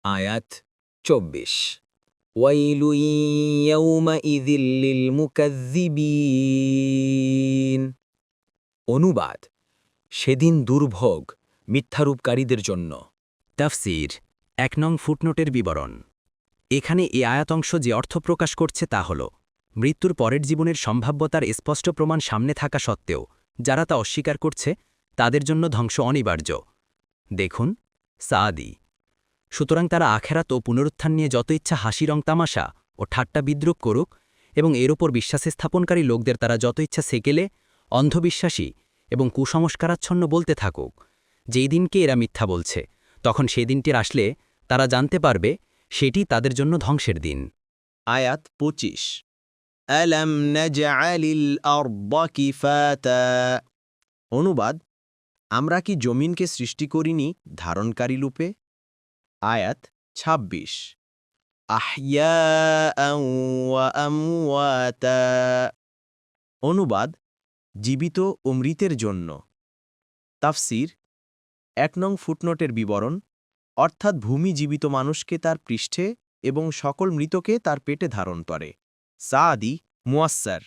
আয়াত ২৪ ওয়াইলু ইয়াউমাইযিল লিল মুকাজ্জিবিন। অনুবাদ: সেদিন দুর্ভোগ মিথ্যারূপকারীদের জন্য। তাফসীর ১ নং ফুটনোটের বিবরণ। এখানে এ আয়াতংশ যে অর্থ প্রকাশ করছে তা হল, মৃত্যুর পরের জীবনের সম্ভাব্যতার স্পষ্ট প্রমাণ সামনে থাকা সত্ত্বেও যারা তা অস্বীকার করছে তাদের জন্য ধ্বংস অনিবার্য। দেখুন সাআদী। সুতরাং তারা আখেরাত ও পুনরুত্থান নিয়ে যত ইচ্ছা হাসি রং তামাশা ও ঠাট্টা বিদ্রুপ করুক, এবং এর ওপর বিশ্বাসে স্থাপনকারী লোকদের তারা যত ইচ্ছা সেকেলে, অন্ধবিশ্বাসী এবং কুসংস্কারাচ্ছন্ন বলতে থাকুক, যেই দিনকে এরা মিথ্যা বলছে, তখন সেই দিনটির আসলে তারা জানতে পারবে সেটি তাদের জন্য ধ্বংসের দিন। আয়াত ২৫ আলাম নাজআলিল আরদা কিফাতা। অনুবাদ: আমরা কি জমিনকে সৃষ্টি করিনি ধারণকারী রূপে? আয়াত ২৬ আহইয়াআন ওয়া আমওয়াতা। অনুবাদ: জীবিত ও মৃতের জন্য। তাফসীর ১ নং ফুটনোটের বিবরণ, অর্থাৎ ভূমি জীবিত মানুষকে তার পৃষ্ঠে এবং সকল মৃতকে তার পেটে ধারণ করে। সাআদী মুয়াস্সার